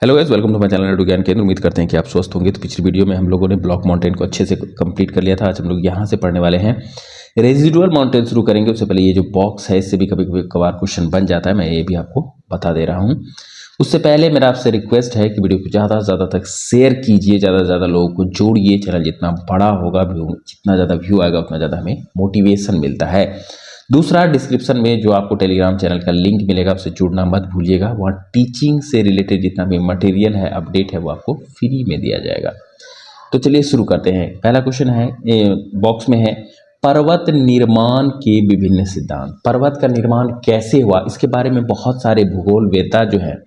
Hello guys, welcome to my channel Vigyan Kendra. उम्मीद करते हैं कि आप स्वस्थ होंगे। तो पिछली वीडियो में हम लोगों ने ब्लॉक माउंटेन को अच्छे से कंप्लीट कर लिया था। आज हम लोग यहाँ से पढ़ने वाले हैं रेजिडुअल माउंटेन शुरू करेंगे। उससे पहले ये जो बॉक्स है इससे भी कभी कभी कभार क्वेश्चन बन जाता है, मैं ये भी आपको बता दे रहा हूँ। उससे पहले मेरा आपसे रिक्वेस्ट है कि वीडियो को ज़्यादा से ज़्यादा तक शेयर कीजिए, ज़्यादा से ज़्यादा लोगों को जोड़िए। चैनल जितना बड़ा होगा व्यू, जितना ज़्यादा व्यू आएगा उतना ज़्यादा हमें मोटिवेशन मिलता है। दूसरा, डिस्क्रिप्शन में जो आपको टेलीग्राम चैनल का लिंक मिलेगा उससे जुड़ना मत भूलिएगा। वहाँ टीचिंग से रिलेटेड जितना भी मटेरियल है, अपडेट है, वो आपको फ्री में दिया जाएगा। तो चलिए शुरू करते हैं। पहला क्वेश्चन है, बॉक्स में है, पर्वत निर्माण के विभिन्न सिद्धांत। पर्वत का निर्माण कैसे हुआ, इसके बारे में बहुत सारे भूगोलवेत्ता जो हैं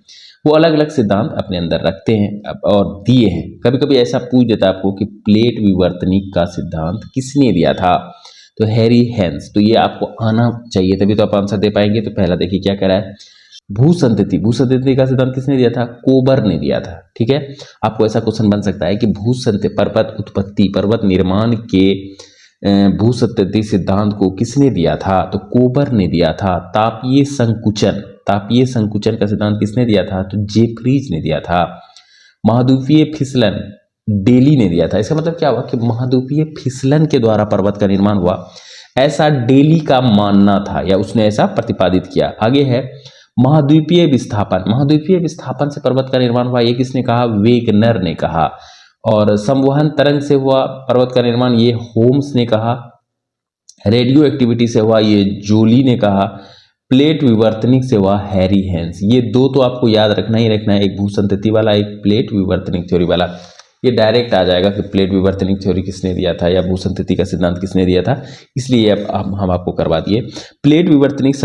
वो अलग अलग सिद्धांत अपने अंदर रखते हैं और दिए हैं। कभी कभी ऐसा पूछ देता है आपको कि प्लेट विवर्तनिक का सिद्धांत किसने दिया था, तो हैरी हेंस। तो ये आपको आना चाहिए तभी तो आप आंसर दे पाएंगे। तो पहला देखिए क्या कह रहा है, भूसंतति का सिद्धांत किसने दिया था, कोबर ने दिया था। ठीक है, आपको ऐसा क्वेश्चन बन सकता है कि भूसंत पर्वत उत्पत्ति, पर्वत निर्माण के भूसंतति सिद्धांत को किसने दिया था, तो कोबर ने दिया था। तापीय संकुचन का सिद्धांत किसने दिया था, तो जेफ्रीज ने दिया था। महाद्वीपीय फिसलन डेली ने दिया था। इसका मतलब क्या हुआ कि महाद्वीपीय फिसलन के द्वारा पर्वत का निर्माण हुआ, ऐसा डेली का मानना था या उसने ऐसा प्रतिपादित किया। आगे है महाद्वीपीय विस्थापन से पर्वत का निर्माण हुआ, ये किसने कहा, वेगनर ने कहा। और संवहन तरंग से हुआ पर्वत का निर्माण, ये होम्स ने कहा। रेडियो एक्टिविटी से हुआ, ये जोली ने कहा। प्लेट विवर्तनिक से हुआ, हैरी हेंस। ये दो तो आपको याद रखना ही रखना है, एक भूसंतति वाला, एक प्लेट विवर्तनिक थ्योरी वाला। ये डायरेक्ट आ जाएगा कि प्लेट विवर्तनिक थ्योरी किसने दिया था या भूसंतति का सिद्धांत किसने दिया था, इसलिए अब हम आपको करवा दिए। प्लेट विवर्तनिक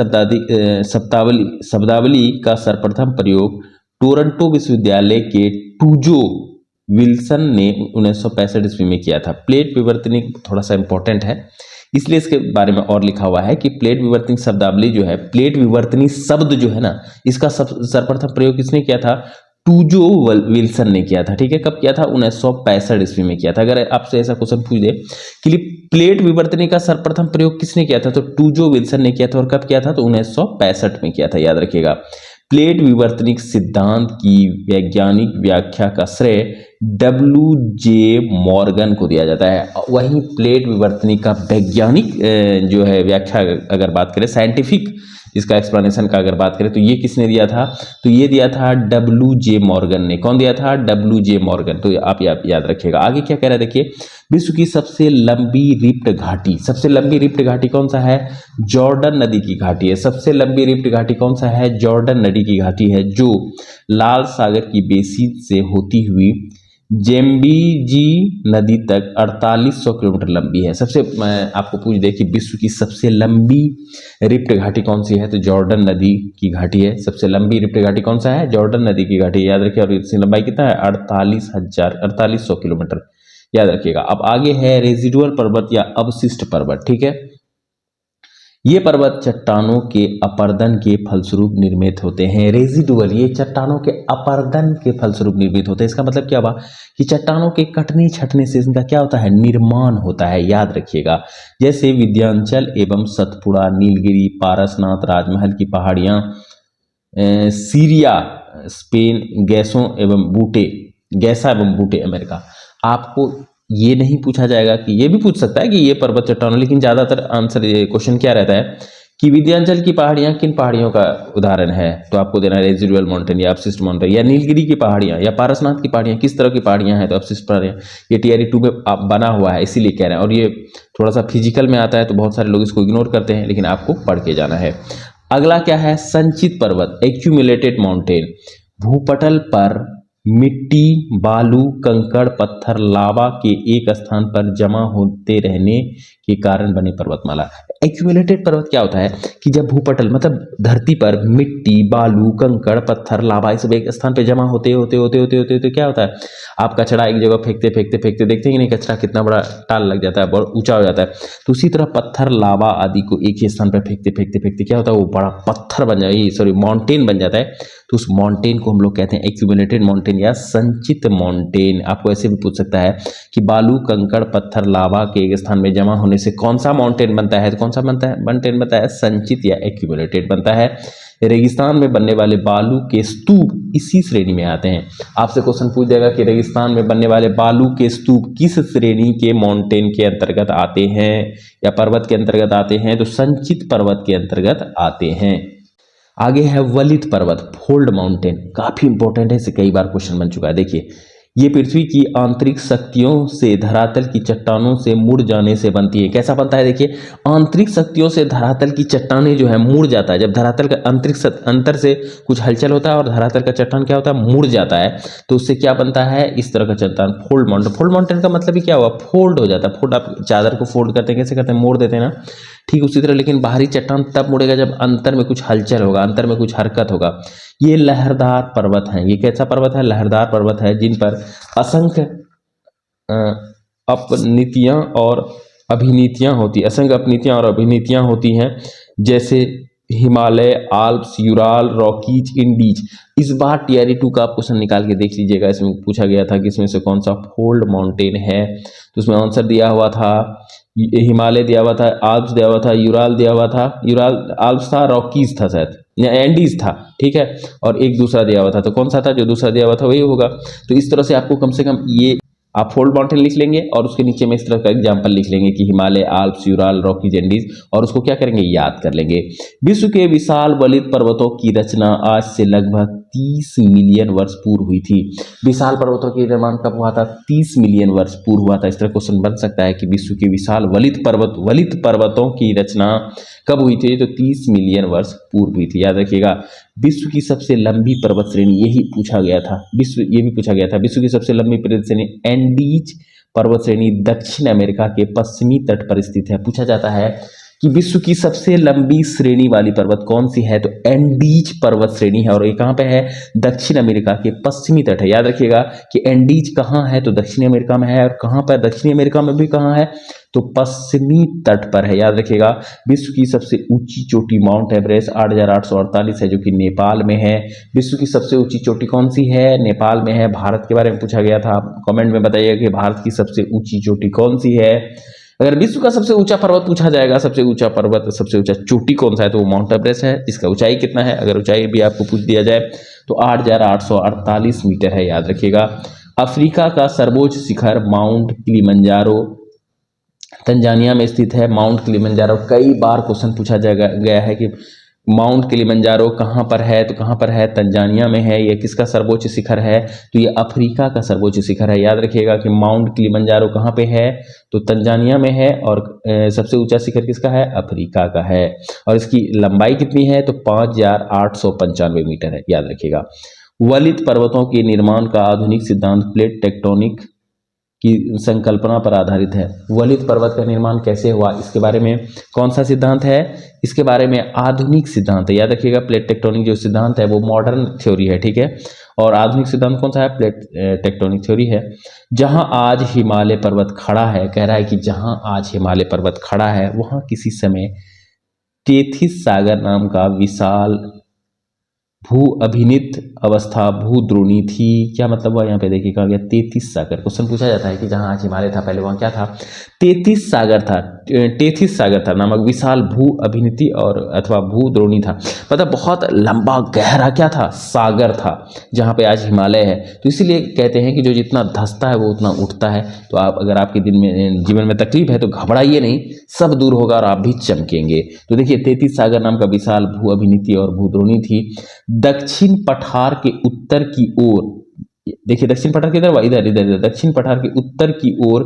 शब्दावली का सर्वप्रथम प्रयोग टोरंटो विश्वविद्यालय के टूजो विल्सन ने 1965 ईस्वी में किया था। प्लेट विवर्तनिक थोड़ा सा इंपॉर्टेंट है, इसलिए इसके बारे में और लिखा हुआ है कि प्लेट विवर्तनिक शब्दावली जो है, प्लेट विवर्तनिक शब्द जो है ना, इसका सर्वप्रथम प्रयोग किसने किया था, टूजो विल्सन ने किया था। ठीक है, कब किया था, 1965 ईस्वी में किया था। अगर आपसे ऐसा क्वेश्चन पूछ दे कि प्लेट विवर्तनिक का सर्वप्रथम प्रयोग किसने किया था, तो टूजो विल्सन ने किया था। और कब किया था, तो 1965 में किया था, याद रखिएगा। प्लेट विवर्तनिक सिद्धांत की वैज्ञानिक व्याख्या का श्रेय WJ मॉर्गन को दिया जाता है। वहीं प्लेट विवर्तनिक का वैज्ञानिक जो है व्याख्या अगर बात करें, साइंटिफिक इसका एक्सप्लेनेशन का अगर बात करें, तो ये किसने दिया था, तो ये दिया था WJ मॉर्गन ने। कौन दिया था, WJ मॉर्गन। तो आप याद रखिएगा। आगे क्या कह रहा है देखिए, विश्व की सबसे लंबी रिफ्ट घाटी, सबसे लंबी रिफ्ट घाटी कौन सा है, जॉर्डन नदी की घाटी है। सबसे लंबी रिफ्ट घाटी कौन सा है, जॉर्डन नदी की घाटी है, जो लाल सागर की बेसिन से होती हुई जेम्बीजी नदी तक 4800 किलोमीटर लंबी है। सबसे मैं आपको पूछ दे कि विश्व की सबसे लंबी रिफ्ट घाटी कौन सी है, तो जॉर्डन नदी की घाटी है। सबसे लंबी रिफ्ट घाटी कौन सा है, जॉर्डन नदी की घाटी, याद रखिए। और इसकी लंबाई कितना है, 4800 किलोमीटर, याद रखिएगा। अब आगे है रेजिडुअल पर्वत या अवशिष्ट पर्वत। ठीक है, ये पर्वत चट्टानों के अपर्दन के फलस्वरूप निर्मित होते हैं। रेजिडुअल, ये चट्टानों के अपर्दन के फलस्वरूप निर्मित होते हैं। इसका मतलब क्या हुआ कि चट्टानों के कटने छटने से इनका क्या होता है, निर्माण होता है, याद रखिएगा। जैसे विंध्याचल एवं सतपुड़ा, नीलगिरी, पारसनाथ, राजमहल की पहाड़ियां, सीरिया, स्पेन, गैसा एवं बूटे अमेरिका। आपको ये नहीं पूछा जाएगा कि, ये भी पूछ सकता है कि ये पर्वत चट्टानों, लेकिन ज्यादातर आंसर ये क्वेश्चन क्या रहता है कि विंध्याचल की पहाड़ियां किन पहाड़ियों का उदाहरण है, तो आपको देना है रेजिडुअल माउंटेन या अवशिष्ट माउंटेन। या नीलगिरी की पहाड़ियां या पारसनाथ की पहाड़ियां किस तरह की पहाड़ियां हैं, तो अवशिष्ट पहाड़ियां। ये TRE 2 में बना हुआ है, इसीलिए कह रहे हैं। और ये थोड़ा सा फिजिकल में आता है तो बहुत सारे लोग इसको इग्नोर करते हैं, लेकिन आपको पढ़ के जाना है। अगला क्या है, संचित पर्वत, एक्यूमुलेटेड माउंटेन। भूपटल पर मिट्टी, बालू, कंकड़, पत्थर, लावा के एक स्थान पर जमा होते रहने के कारण बने पर्वतमाला। एक्यूमुलेटेड पर्वत क्या होता है कि जब भूपटल मतलब धरती पर मिट्टी, बालू, कंकड़, पत्थर, लावा, सब एक स्थान पर जमा होते होते क्या होता है, आप कचरा एक जगह फेंकते देखते हैं कि नहीं, कचरा कितना बड़ा टाल लग जाता है, बहुत ऊंचा हो जाता है। तो उसी तरह पत्थर, लावा आदि को एक ही स्थान पर फेंकते क्या होता है, वो बड़ा पत्थर बन जाए, माउंटेन बन जाता है। तो उस माउंटेन को हम लोग कहते हैं एक्यूमुलेटेड माउंटेन या संचित माउंटेन। आपको ऐसे भी पूछ सकता है कि बालू, कंकड़, पत्थर, लावा के एक स्थान में जमा होने से कौन सा माउंटेन बनता है? तो कौन सा बनता है? माउंटेन बनता है संचित या एक्यूमुलेटेड बनता है। रेगिस्तान में बनने वाले बालू के स्तूप इसी श्रेणी में आते हैं। आपसे क्वेश्चन पूछ देगा कि रेगिस्तान में बनने वाले बालू के स्तूप किस श्रेणी के माउंटेन के अंतर्गत आते हैं या पर्वत के अंतर्गत आते हैं? तो संचित पर्वत के अंतर्गत आते हैं। आगे है वलित पर्वत, फोल्ड माउंटेन, काफी इंपॉर्टेंट है, इसे कई बार क्वेश्चन बन चुका है। देखिए, ये पृथ्वी की आंतरिक शक्तियों से धरातल की चट्टानों से मुड़ जाने से बनती है। कैसा बनता है? देखिए, आंतरिक शक्तियों से धरातल की चट्टानें जो है मुड़ जाता है। जब धरातल का अंतर से कुछ हलचल होता है और धरातल का चट्टान क्या होता है? मुड़ जाता है, तो उससे क्या बनता है? इस तरह का चट्टान, फोल्ड माउंटेन। फोल्ड माउंटेन का मतलब ही क्या हुआ? फोल्ड हो जाता है। फोल्ड, आप चादर को फोल्ड करते हैं, कैसे करते हैं? मोड़ देते हैं ना, ठीक उसी तरह। लेकिन बाहरी चट्टान तब मुड़ेगा जब अंतर में कुछ हलचल होगा, अंतर में कुछ हरकत होगा। ये लहरदार पर्वत हैं। ये कैसा पर्वत है? लहरदार पर्वत है, जिन पर असंख्य अपनीतियां और अभिनीतियां होती, असंख्य अपनीतियां और अभिनीतियां होती हैं, जैसे Himalaya, Alps, Ural, Rockies, Indies. इस बार टीआरई 2 का आप क्वेश्चन निकाल के देख लीजिएगा। इसमें पूछा गया था कि इसमें से कौन सा फोल्ड माउंटेन है, तो उसमें आंसर दिया हुआ था हिमालय दिया हुआ था, आल्प्स दिया हुआ था, यूराल दिया हुआ था, यूराल आल्प्स था, रॉकीज था शायद या एंडीज था, ठीक है, और एक दूसरा दिया हुआ था। तो कौन सा था? जो दूसरा दिया हुआ था वही होगा। तो इस तरह से आपको कम से कम ये आप फोल्ड माउंटेन लिख लेंगे और उसके नीचे में इस तरह का एग्जाम्पल लिख लेंगे कि Himalaya, Alps, Ural, Rockies, Andes, और उसको क्या करेंगे? याद कर लेंगे। विश्व के विशाल वलित पर्वतों की रचना आज से लगभग 30 मिलियन वर्ष पूर्व हुई थी। विशाल पर्वतों के निर्माण कब हुआ था? 30 मिलियन वर्ष पूर्व हुआ था। इस तरह क्वेश्चन बन सकता है कि विश्व के विशाल वलित पर्वतों की रचना कब हुई थी? तो 30 मिलियन वर्ष पूर्व हुई थी। याद रखिएगा। विश्व की सबसे लंबी पर्वत श्रेणी, यही पूछा गया था। ये भी पूछा गया था। विश्व की सबसे लंबी पर्वत श्रेणी एंडीज पर्वत श्रेणी दक्षिण अमेरिका के पश्चिमी तट पर स्थित है। पूछा जाता है कि विश्व की सबसे लंबी श्रेणी वाली पर्वत कौन सी है? तो एंडीज पर्वत श्रेणी है, और ये कहाँ पे है? दक्षिण अमेरिका के पश्चिमी तट है। याद रखिएगा कि एंडीज कहाँ है? तो दक्षिणी अमेरिका में है। और कहाँ पर? दक्षिणी अमेरिका में भी कहाँ है? तो पश्चिमी तट पर है। याद रखिएगा। विश्व की सबसे ऊंची चोटी माउंट एवरेस्ट 8,848 है, जो कि नेपाल में है। विश्व की सबसे ऊंची चोटी कौन सी है? नेपाल में है। भारत के बारे में पूछा गया था, कमेंट में बताइएगा कि भारत की सबसे ऊंची चोटी कौन सी है। अगर विश्व का सबसे ऊंचा पर्वत पूछा जाएगा, सबसे ऊंचा पर्वत, सबसे ऊंचा चोटी कौन सा है, तो वो माउंट एवरेस्ट है। इसका ऊंचाई कितना है? अगर ऊंचाई भी आपको पूछ दिया जाए तो 8,848 मीटर है। याद रखिएगा। अफ्रीका का सर्वोच्च शिखर माउंट किलिमंजारो तंजानिया में स्थित है। माउंट किलिमंजारो, कई बार क्वेश्चन पूछा गया है कि माउंट किलिमंजारो कहाँ पर है? तो कहाँ पर है? तंजानिया में है। ये किसका सर्वोच्च शिखर है? तो ये अफ्रीका का सर्वोच्च शिखर है। याद रखिएगा कि माउंट किलिमंजारो कहाँ पे है? तो तंजानिया में है। और सबसे ऊंचा शिखर किसका है? अफ्रीका का है। और इसकी लंबाई कितनी है? तो 5,895 मीटर है। याद रखिएगा। वलित पर्वतों के निर्माण का आधुनिक सिद्धांत प्लेट टेक्टोनिक की संकल्पना पर आधारित है। वलित पर्वत का निर्माण कैसे हुआ, इसके बारे में कौन सा सिद्धांत है? इसके बारे में आधुनिक सिद्धांत है। याद रखिएगा। प्लेट टेक्टोनिक जो सिद्धांत है वो मॉडर्न थ्योरी है, ठीक है। और आधुनिक सिद्धांत कौन सा है? प्लेट टेक्टोनिक थ्योरी है। जहां आज हिमालय पर्वत खड़ा है, कह रहा है कि जहां आज हिमालय पर्वत खड़ा है वहां किसी समय तेथिस सागर नाम का विशाल भू अभिनीत अवस्था भूद्रोणी थी। क्या मतलब हुआ? यहाँ पे देखिए कहा गया तेथिस सागर। क्वेश्चन पूछा जाता है कि जहां आज हिमालय था पहले वहां क्या था? तेथिस सागर था, टेथिस सागर था नामक विशाल भू अभिनीति और अथवा भूद्रोणी था। मतलब बहुत लंबा गहरा क्या था? सागर था, जहां पे आज हिमालय है। तो इसीलिए कहते हैं कि जो जितना धंसता है वो उतना उठता है। तो आप अगर आपके जीवन में तकलीफ है तो घबराइए नहीं, सब दूर होगा और आप भी चमकेंगे। तो देखिए, तेथिस सागर नाम का विशाल भू अभिनीति और भूद्रोणी थी। दक्षिण पठार के उत्तर की ओर, देखिए दक्षिण पठार किधर हुआ? इधर इधर इधर। दक्षिण पठार के उत्तर की ओर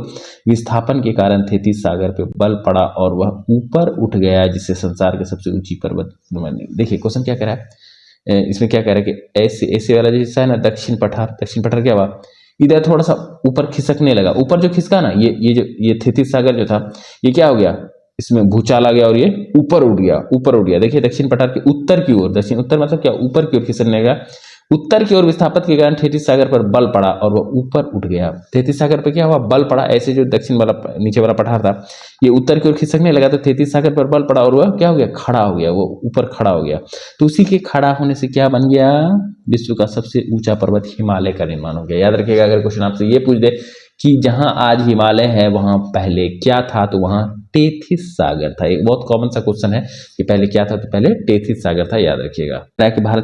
विस्थापन के कारण तेथिस सागर पे बल पड़ा और वह ऊपर उठ गया, जिससे संसार के सबसे ऊंची पर्वत बनी। देखिए क्वेश्चन क्या कह रहा है, इसमें क्या कह रहा है कि ऐसे ऐसे वाला जो हिस्सा है ना दक्षिण पठार क्या हुआ? इधर थोड़ा सा ऊपर खिसकने लगा। ऊपर जो खिसका ना, ये तेथिस सागर जो था, ये क्या हो गया? इसमें भूचाल आ गया और ये ऊपर उठ गया। देखिए दक्षिण पठार के उत्तर की ओर, दक्षिण उत्तर मतलब क्या? ऊपर की ओर खिसकने लगा। उत्तर की ओर विस्थापन के कारण तेथिस सागर पर बल पड़ा और वह ऊपर उठ गया। तेथिस सागर पर क्या हुआ? बल पड़ा। ऐसे जो दक्षिण वाला नीचे वाला पठार था ये उत्तर की ओर खिसकने लगा, तो तेथिस सागर पर बल पड़ा और वह क्या हो गया? खड़ा हो गया, वो ऊपर खड़ा हो गया। तो उसी के खड़ा होने से क्या बन गया? विश्व का सबसे ऊंचा पर्वत हिमालय का निर्माण हो गया। याद रखिएगा। अगर क्वेश्चन आपसे ये पूछ दे कि जहां आज हिमालय है वहां पहले क्या था, तो वहां टेथिस सागर था। एक बहुत कॉमन सा क्वेश्चन है कि पहले क्या था, तो पहले टेथिस सागर था, याद रखिएगा।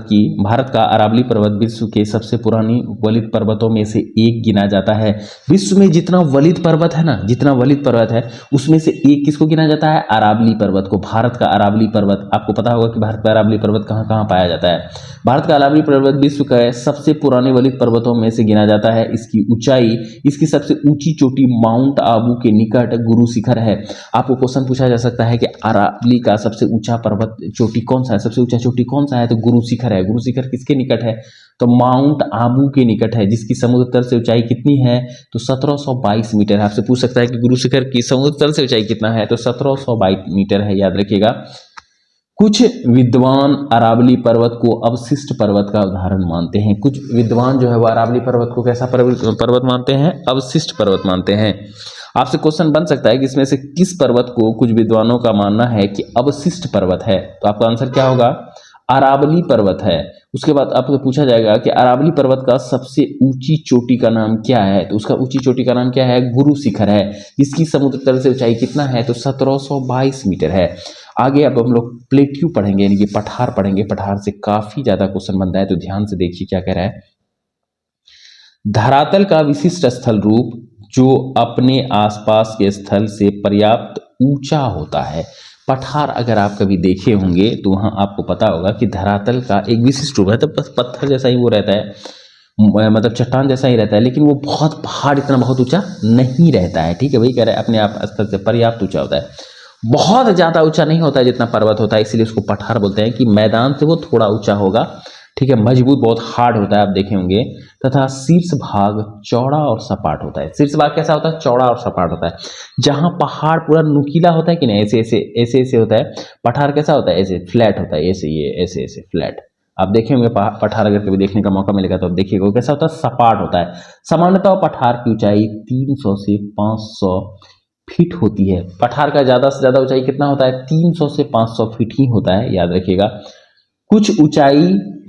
कि भारत का अरावली पर्वत विश्व के सबसे पुरानी वलित पर्वतों में से एक गिना जाता है। विश्व में जितना वलित पर्वत है ना, जितना वलित पर्वत है उसमें से एक किसको गिना जाता है, अरावली पर्वत को। भारत का अरावली पर्वत, आपको पता होगा कि भारत का अरावली पर्वत कहाँ कहाँ पाया जाता है। भारत का अरावली पर्वत विश्व का सबसे पुराने वलित पर्वतों में से गिना जाता है। इसकी ऊंचाई, इसकी सबसे ऊंची चोटी माउंट आबू के निकट गुरु शिखर है। आपको क्वेश्चन पूछा जा सकता है कि अरावली का सबसे ऊंचा पर्वत चोटी कौन सा है, सबसे ऊंचा चोटी कौन सा है, तो गुरु शिखर है। गुरु शिखर किसके निकट है, तो माउंट आबू के निकट है, जिसकी समुद्र तल से ऊंचाई कितनी है, तो 1722 मीटर है। आपसे पूछ सकता है कि गुरु शिखर की समुद्र तल से ऊंचाई कितना है, तो 1722 मीटर है, याद रखिएगा। कुछ विद्वान अरावली पर्वत को अवशिष्ट पर्वत का उदाहरण मानते हैं। कुछ विद्वान जो है वो अरावली पर्वत को कैसा पर्वत मानते हैं, अवशिष्ट पर्वत मानते हैं। आपसे क्वेश्चन बन सकता है कि इसमें से किस पर्वत को कुछ विद्वानों का मानना है कि अवशिष्ट पर्वत है, तो आपका आंसर क्या होगा, अरावली पर्वत है। उसके बाद आपको पूछा जाएगा कि अरावली पर्वत का सबसे ऊंची चोटी का नाम क्या है, तो उसका ऊंची चोटी का नाम क्या है, गुरु शिखर है। इसकी समुद्र तल से ऊंचाई कितना है, तो 1722 मीटर है। आगे अब हम लोग प्लेट्यू पढ़ेंगे, यानी कि पठार पढ़ेंगे। पठार से काफी ज्यादा क्वेश्चन बनता है, तो ध्यान से देखिए क्या कह रहा है। धरातल का विशिष्ट स्थल रूप जो अपने आसपास के स्थल से पर्याप्त ऊंचा होता है। पठार अगर आप कभी देखे होंगे तो वहां आपको पता होगा कि धरातल का एक विशिष्ट रूप है, तो पत्थर जैसा ही वो रहता है, मतलब चट्टान जैसा ही रहता है, लेकिन वो बहुत पहाड़ इतना बहुत ऊंचा नहीं रहता है। ठीक है, वही कह रहा है, अपने आप स्तर से पर्याप्त ऊंचा होता है, बहुत ज्यादा ऊंचा नहीं होता है जितना पर्वत होता है, इसीलिए उसको पठार बोलते हैं कि मैदान से वो थोड़ा ऊंचा होगा। ठीक है, मजबूत, बहुत हार्ड होता है, आप देखे होंगे। तथा शीर्ष भाग चौड़ा और सपाट होता है। शीर्ष भाग कैसा होता है, चौड़ा और सपाट होता है। जहां पहाड़ पूरा नुकीला होता है कि नहीं, ऐसे ऐसे ऐसे ऐसे होता है, पठार कैसा होता है, ऐसे फ्लैट होता है, ऐसे ये ऐसे ऐसे फ्लैट। आप देखे होंगे पठार, अगर कभी देखने का मौका मिलेगा तो आप देखिएगा कैसा होता है, सपाट होता है। सामान्यतः पठार की ऊंचाई 300 से 500 फीट होती है। पठार का ज्यादा से ज्यादा ऊंचाई कितना होता है, 300 से 500 फीट ही होता है, याद रखिएगा।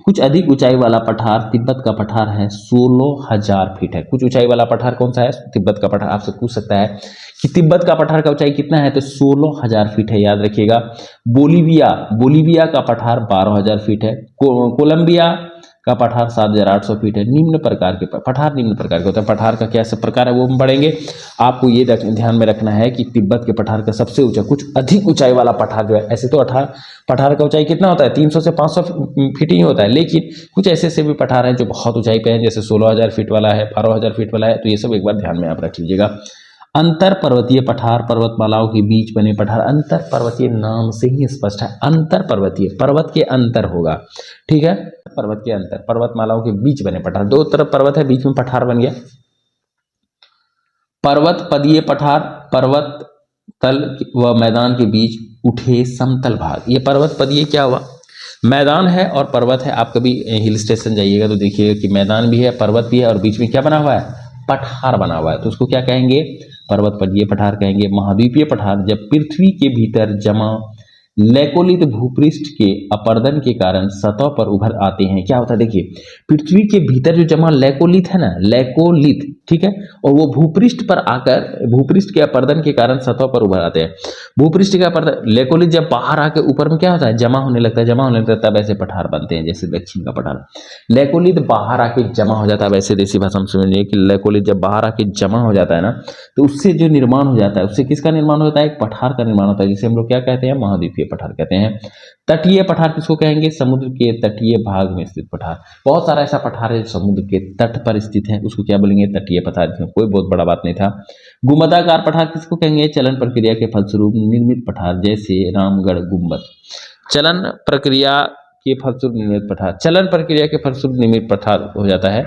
कुछ अधिक ऊंचाई वाला पठार तिब्बत का पठार है, 16,000 फीट है। कुछ ऊंचाई वाला पठार कौन सा है, तिब्बत का पठार। आपसे पूछ सकता है कि तिब्बत का पठार का ऊंचाई कितना है, तो 16,000 फीट है, याद रखिएगा। बोलीविया का पठार 12,000 फीट है। कोलंबिया का पठार 7,800 फीट है। निम्न प्रकार के पठार निम्न प्रकार के होते हैं। पठार का क्या सब प्रकार है वो हम पढ़ेंगे। आपको ये ध्यान में रखना है कि तिब्बत के पठार का सबसे ऊंचा, कुछ अधिक ऊंचाई वाला पठार जो है, ऐसे तो पठार का ऊंचाई कितना होता है, 300 से 500 फीट ही होता है, लेकिन कुछ ऐसे ऐसे भी पठार हैं जो बहुत ऊंचाई पे हैं, जैसे 16,000 फीट वाला है, 12,000 फीट वाला है। तो ये सब एक बार ध्यान में आप रख लीजिएगा। अंतर पर्वतीय पठार, पर्वतमालाओं के बीच बने पठार। अंतर पर्वतीय नाम से ही स्पष्ट है, अंतर पर्वतीय, पर्वत के अंतर होगा। ठीक है, पर्वत के अंतर, पर्वतमालाओं के बीच बने पठार। दो तरफ पर्वत है, बीच में पठार बन गया। पर्वत पदीय पठार, पर्वत तल व मैदान के बीच उठे समतल भाग। ये पर्वत पदीय क्या हुआ, मैदान है और पर्वत है। आप कभी हिल स्टेशन जाइएगा तो देखिएगा कि मैदान भी है, पर्वत भी है, और बीच में क्या बना हुआ है, पठार बना हुआ है। तो उसको क्या कहेंगे, पर्वत पदीय पठार कहेंगे। महाद्वीपीय पठार जब पृथ्वी के भीतर जमा लैकोलित भूपृष्ठ के अपर्दन के कारण सतह पर उभर आते हैं। क्या होता है, देखिए, पृथ्वी के भीतर जो जमा लैकोलित है ना, लैकोलित, ठीक है, और वो भूपृष्ठ पर आकर भूपृष्ठ के अपर्दन के कारण सतह पर उभर आते हैं। भूपृष्ठ का अपर्दन, लैकोलित जब बाहर आकर ऊपर में क्या होता है, जमा होने लगता है, जमा होने लगता है, वैसे पठार बनते हैं, जैसे दक्षिण का पठार। लैकोलित बाहर आके जमा हो जाता है, वैसे देसी भाषा में समझिए कि लैकोलित जब बाहर आके जमा हो जाता है ना, तो उससे जो निर्माण हो जाता है, उससे किसका निर्माण होता है, एक पठार का निर्माण होता है, जिसे हम लोग क्या कहते हैं, महाद्वीपीय पठार कहते हैं। तटीय पठार किसको कहेंगे, समुद्र के तटीय भाग में स्थित पठार। बहुत सारा ऐसा पठार है जो समुद्र के तट पर स्थित है, उसको क्या बोलेंगे, तटीय पठार। इसमें कोई बहुत बड़ा बात नहीं था। गुंबदाकार पठार किसको कहेंगे, चलन प्रक्रिया के फलस्वरूप निर्मित पठार, जैसे रामगढ़ गुंबद। चलन प्रक्रिया के फलस्वरूप निर्मित पठार, चलन प्रक्रिया के फलस्वरूप निर्मित पठार हो जाता है।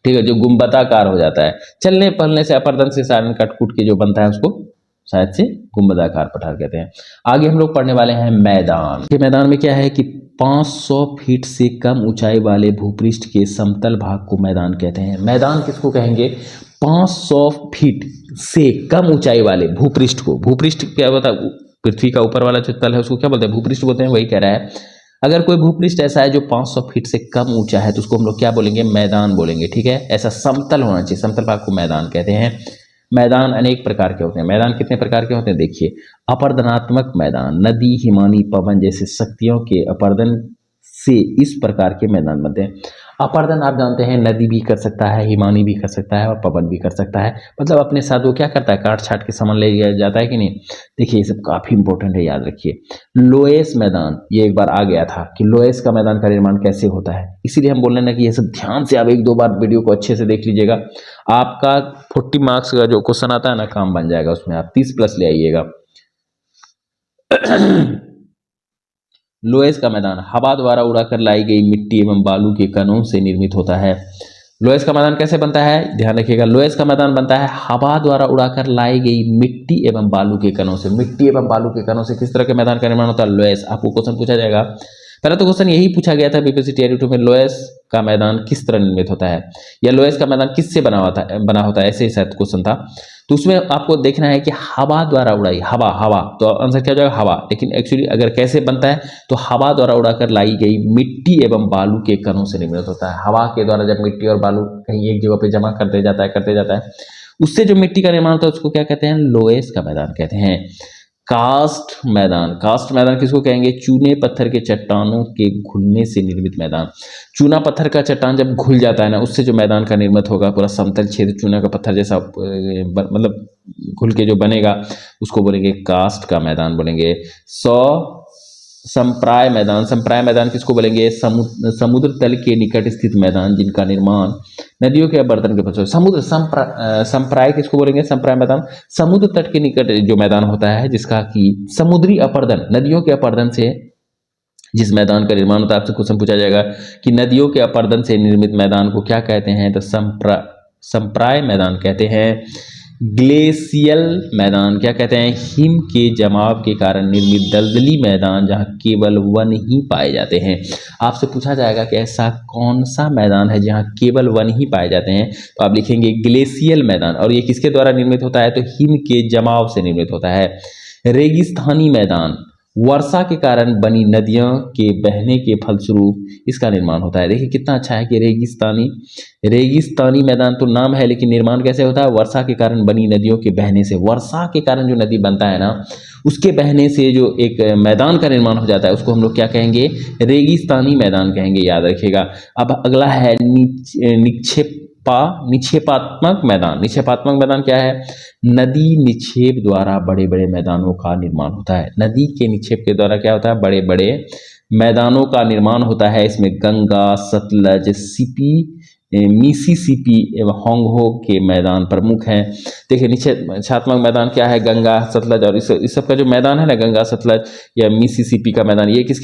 ठीक है, जो गुंबदाकार हो जाता है, चलने पलने से, अपर्दन से, सारण कटकुट के जो बनता है उसको शायद से गुंबदाकार पठार कहते हैं। आगे हम लोग पढ़ने वाले हैं मैदान। के मैदान में क्या है कि 500 फीट से कम ऊंचाई वाले भूपृष्ठ के समतल भाग को मैदान कहते हैं। मैदान किसको कहेंगे, 500 फीट से कम ऊंचाई वाले भूपृष्ठ को। भूपृष्ठ क्या होता है, पृथ्वी का ऊपर वाला जो तल है उसको क्या बोलते हैं, भूपृष्ठ बोलते हैं। वही कह रहा है, अगर कोई भूपृष्ठ ऐसा है जो 500 फीट से कम ऊंचा है तो उसको हम लोग क्या बोलेंगे, मैदान बोलेंगे। ठीक है, ऐसा समतल होना चाहिए, समतल भाग को मैदान कहते हैं। मैदान अनेक प्रकार के होते हैं। मैदान कितने प्रकार के होते हैं देखिए, अपर्दनात्मक मैदान, नदी, हिमानी, पवन जैसे शक्तियों के अपर्दन से इस प्रकार के मैदान बनते हैं। अपर्दन आप जानते हैं नदी भी कर सकता है, हिमानी भी कर सकता है और पवन भी कर सकता है, मतलब अपने साथ वो क्या करता है, काट छाट के सामान ले जाता है कि नहीं। देखिए ये सब काफी इंपॉर्टेंट है, याद रखिए। लोएस मैदान, ये एक बार आ गया था कि लोएस का मैदान का निर्माण कैसे होता है, इसीलिए हम बोल रहे हैं ना कि ये सब ध्यान से आप एक दो बार वीडियो को अच्छे से देख लीजिएगा। आपका 40 मार्क्स का जो क्वेश्चन आता है ना, काम बन जाएगा, उसमें आप 30+ ले आइएगा। लोएस का मैदान हवा द्वारा उड़ाकर लाई गई मिट्टी एवं बालू के कणों से निर्मित होता है। लोएस का मैदान कैसे बनता है, ध्यान रखिएगा। लोएस का मैदान बनता है हवा द्वारा उड़ाकर लाई गई मिट्टी एवं बालू के कणों से। मिट्टी एवं बालू के कणों से किस तरह के मैदान का निर्माण होता है, लोएस। आपको क्वेश्चन पूछा जाएगा, पहले तो क्वेश्चन यही पूछा गया था बीपीएससी टियर 2 में, लोएस का मैदान किस तरह निर्मित होता है, या लोएस का मैदान किससे बना होता है, ऐसे ही शायद क्वेश्चन था। तो उसमें आपको देखना है कि हवा द्वारा उड़ाई, हवा, तो आंसर क्या हो जाएगा, हवा। लेकिन एक्चुअली अगर कैसे बनता है तो हवा द्वारा उड़ाकर लाई गई मिट्टी एवं बालू के कणों से निर्मित होता है। हवा के द्वारा जब मिट्टी और बालू कहीं एक जगह पे जमा करते जाता है, उससे जो मिट्टी का निर्माण होता है उसको क्या कहते हैं, लोएस का मैदान कहते हैं। कास्ट मैदान किसको कहेंगे, चूने पत्थर के चट्टानों के घुलने से निर्मित मैदान। चूना पत्थर का चट्टान जब घुल जाता है ना, उससे जो मैदान का निर्मित होगा, पूरा समतल क्षेत्र चूना का पत्थर जैसा मतलब घुल के जो बनेगा, उसको बोलेंगे कास्ट का मैदान बोलेंगे। संप्राय मैदान किसको बोलेंगे, समुद्र तल के निकट स्थित मैदान जिनका निर्माण नदियों के अपवर्तन के पश्चात। संप्राय किसको बोलेंगे, संप्राय मैदान समुद्र तट के निकट जो मैदान होता है जिसका कि समुद्री अपवर्तन, नदियों के अपवर्तन से जिस मैदान का निर्माण होता है। आपसे क्वेश्चन पूछा जाएगा कि नदियों के अपवर्तन से निर्मित मैदान को क्या कहते हैं, तो संप्राय मैदान कहते हैं। ग्लेशियल मैदान क्या कहते हैं, हिम के जमाव के कारण निर्मित दलदली मैदान जहां केवल वन ही पाए जाते हैं। आपसे पूछा जाएगा कि ऐसा कौन सा मैदान है जहां केवल वन ही पाए जाते हैं, तो आप लिखेंगे ग्लेशियल मैदान। और ये किसके द्वारा निर्मित होता है, तो हिम के जमाव से निर्मित होता है। रेगिस्तानी मैदान वर्षा के कारण बनी नदियों के बहने के फलस्वरूप इसका निर्माण होता है। देखिए कितना अच्छा है कि रेगिस्तानी मैदान तो नाम है, लेकिन निर्माण कैसे होता है, वर्षा के कारण बनी नदियों के बहने से। वर्षा के कारण जो नदी बनता है ना, उसके बहने से जो एक मैदान का निर्माण हो जाता है, उसको हम लोग क्या कहेंगे, रेगिस्तानी मैदान कहेंगे, याद रखिएगा। अब अगला है निक्षेपात्मक मैदान क्या है, नदी निक्षेप द्वारा बड़े बड़े मैदानों का निर्माण होता है। नदी के निक्षेप के द्वारा क्या होता है, बड़े बड़े मैदानों का निर्माण होता है। इसमें गंगा, सतलज, मिसिसिपी एवं होंगहो के मैदान प्रमुख हैं। देखिए निक्षेपात्मक मैदान क्या है, गंगा, सतलज और इस सब का जो मैदान है ना, गंगा, सतलज या मिसिसिपी का मैदान, ये किस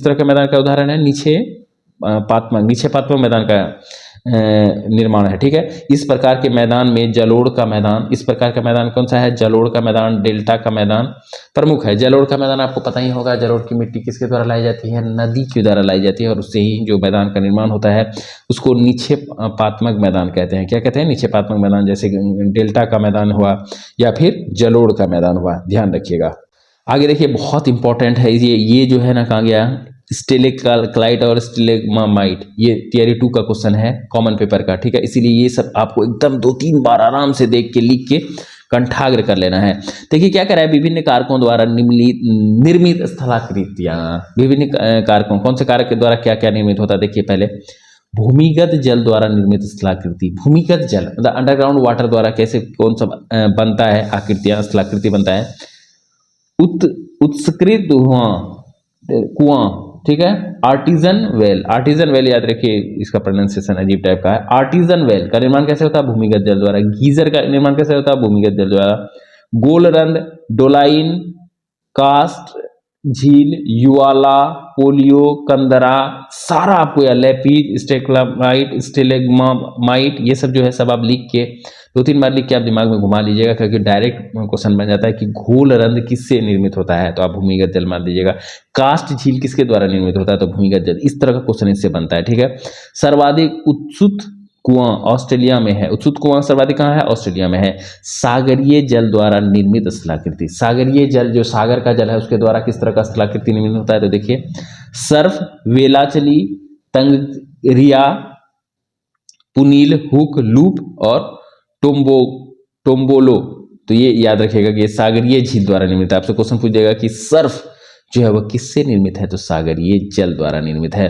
तरह के मैदान का उदाहरण है, निक्षेपात्मक मैदान का निर्माण है। ठीक है, इस प्रकार के मैदान में जलोढ़ का मैदान, इस प्रकार का मैदान कौन सा है, जलोढ़ का मैदान, डेल्टा का मैदान प्रमुख है। जलोढ़ का मैदान आपको पता ही होगा, जलोढ़ की मिट्टी किसके द्वारा लाई जाती है, नदी के द्वारा लाई जाती है, और उससे ही जो मैदान का निर्माण होता है उसको निक्षेपात्मक मैदान कहते हैं। क्या कहते हैं, निक्षेपात्मक मैदान, जैसे डेल्टा का मैदान हुआ या फिर जलोढ़ का मैदान हुआ, ध्यान रखिएगा। आगे देखिए बहुत इंपॉर्टेंट है ये जो है ना, कहाँ गया, स्टेलेक्लाइट और स्टेलेग्माइट, ये थियरी 2 का क्वेश्चन है, कॉमन पेपर का। ठीक है, इसीलिए ये सब आपको एकदम 2-3 बार आराम से देख के लिख के कंठाग्र कर लेना है। देखिए क्या करा है, विभिन्न कारकों द्वारा निर्मित स्थलाकृतियां, विभिन्न कारकों, कौन से कारक के द्वारा क्या क्या निर्मित होता है, देखिए पहले भूमिगत जल द्वारा निर्मित स्थलाकृति। भूमिगत जल मतलब अंडरग्राउंड वाटर द्वारा कैसे कौन सा बनता है, आकृतियां, स्थलाकृति बनता है। उत्सकृत कुआं, ठीक है, आर्टिजन वेल याद रखिए, इसका प्रोनाउंसिएशन अजीब टाइप का है। आर्टिजन वेल का निर्माण कैसे होता है, भूमिगत जल द्वारा। गीजर का निर्माण कैसे होता है, भूमिगत जल द्वारा। गोलरंद, डोलाइन, कास्ट झील, युवाला, पोलियो, कंदरा, सारा आपको या लेपीज, स्टेलेग्माइट, ये सब जो है सब आप लिख के 2-3 बार लिख के आप दिमाग में घुमा लीजिएगा, क्योंकि डायरेक्ट क्वेश्चन बन जाता है कि घोलरंध्र किससे निर्मित होता है, तो आप भूमिगत जल मार दीजिएगा। कास्ट झील किसके द्वारा निर्मित होता है, तो भूमिगत जल। इस तरह का क्वेश्चन इससे बनता है। ठीक है, सर्वाधिक उत्सुत कुआं ऑस्ट्रेलिया में है। उत्सुत कुआं सर्वाधिक कहाँ है, ऑस्ट्रेलिया में है। सागरीय जल द्वारा निर्मित स्थलाकृति, सागरीय जल जो सागर का जल है उसके द्वारा किस तरह का स्थलाकृति निर्मित होता है, तो देखिए सर्फ, वेलाचली, तंगरिया, पुनील, हुक, लूप और टोम्बोलो, तो ये याद रखिएगा कि ये सागरीय झील द्वारा निर्मित है। आपसे क्वेश्चन पूछ जाएगा कि सर्फ जो है वह किससे निर्मित है, तो सागरीय जल द्वारा निर्मित है।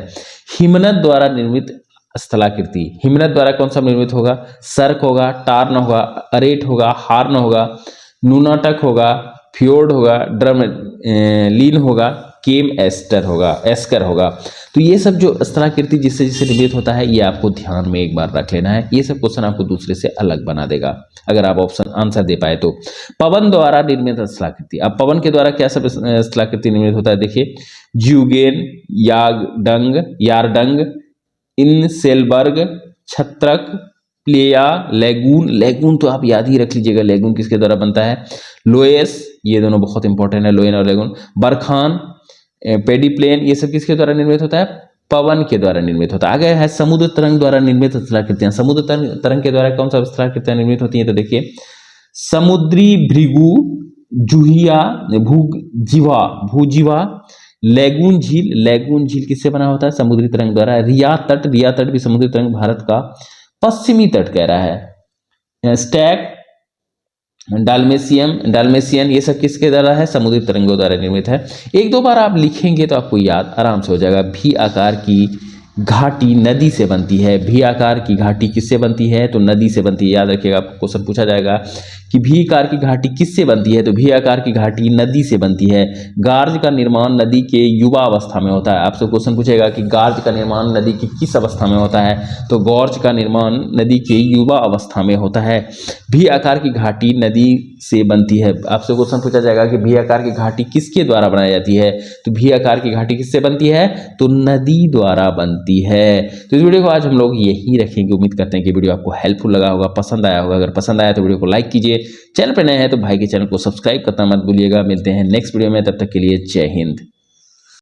हिमनद द्वारा निर्मित स्थलाकृति, हिमनद द्वारा कौन सा निर्मित होगा, सर्क होगा, टार्न होगा, अरेट होगा, हार्न होगा, नूनाटक होगा, फ्योर्ड होगा, ड्रम लीन होगा, केम एस्टर होगा, एस्कर होगा। तो ये सब जो स्थलाकृति जिससे जिससे निर्मित होता है ये आपको ध्यान में एक बार रख लेना है। ये सब क्वेश्चन आपको दूसरे से अलग बना देगा अगर आप ऑप्शन आंसर दे पाए तो। पवन द्वारा निर्मित स्थलाकृति, अब पवन के द्वारा क्या सब स्थलाकृति निर्मित होता है, देखिए ज्यूगेन, यारडंग, इनसेलबर्ग, छत्रक, प्लेया, लेगून, लेगून तो आप याद ही रख लीजिएगा, लेगून किसके द्वारा बनता है, लोएस, ये दोनों बहुत इंपॉर्टेंट है, लोएन और लेगून, बरखान, पेडीप्लेन, ये सब किसके द्वारा निर्मित होता है, पवन के द्वारा निर्मित होता है। आगे है समुद्र तरंग द्वारा निर्मित स्थलाकृतियां, समुद्र तरंग के द्वारा कौन सा स्थलाकृतियां निर्मित होती हैं, तो देखिए समुद्री भृगु, जुहिया, भूजीवा, लेगून झील किससे बना होता है, समुद्री तरंग द्वारा। रिया तट भी समुद्री तरंग भारत का पश्चिमी तट कह रहा है। स्टैक, डालमेशियन, ये सब किसके द्वारा है, समुद्री तरंगों द्वारा निर्मित है। एक दो बार आप लिखेंगे तो आपको याद आराम से हो जाएगा। भी आकार की घाटी नदी से बनती है, भी आकार की घाटी किससे बनती है, तो नदी से बनती है। याद रखिएगा, क्वेश्चन पूछा जाएगा कि भी आकार की घाटी किससे बनती है, तो भी आकार की घाटी नदी से बनती है। गार्ज का निर्माण नदी के युवा अवस्था में होता है। आपसे क्वेश्चन पूछेगा कि गार्ज का निर्माण नदी की किस अवस्था में होता है, तो गॉर्ज का निर्माण नदी के युवा अवस्था में होता है। भी आकार की घाटी नदी से बनती है। आपसे क्वेश्चन पूछा जाएगा कि भी आकार की घाटी किसके द्वारा बनाई जाती है, तो भी आकार की घाटी किससे बनती है, तो नदी द्वारा बनती है। तो इस वीडियो को आज हम लोग यही रखेंगे। उम्मीद करते हैं कि वीडियो आपको हेल्पफुल लगा होगा, पसंद आया होगा। अगर पसंद आया तो वीडियो को लाइक कीजिए, चैनल पर नए हैं तो भाई के चैनल को सब्सक्राइब करना मत भूलिएगा। मिलते हैं नेक्स्ट वीडियो में, तब तक के लिए जय हिंद।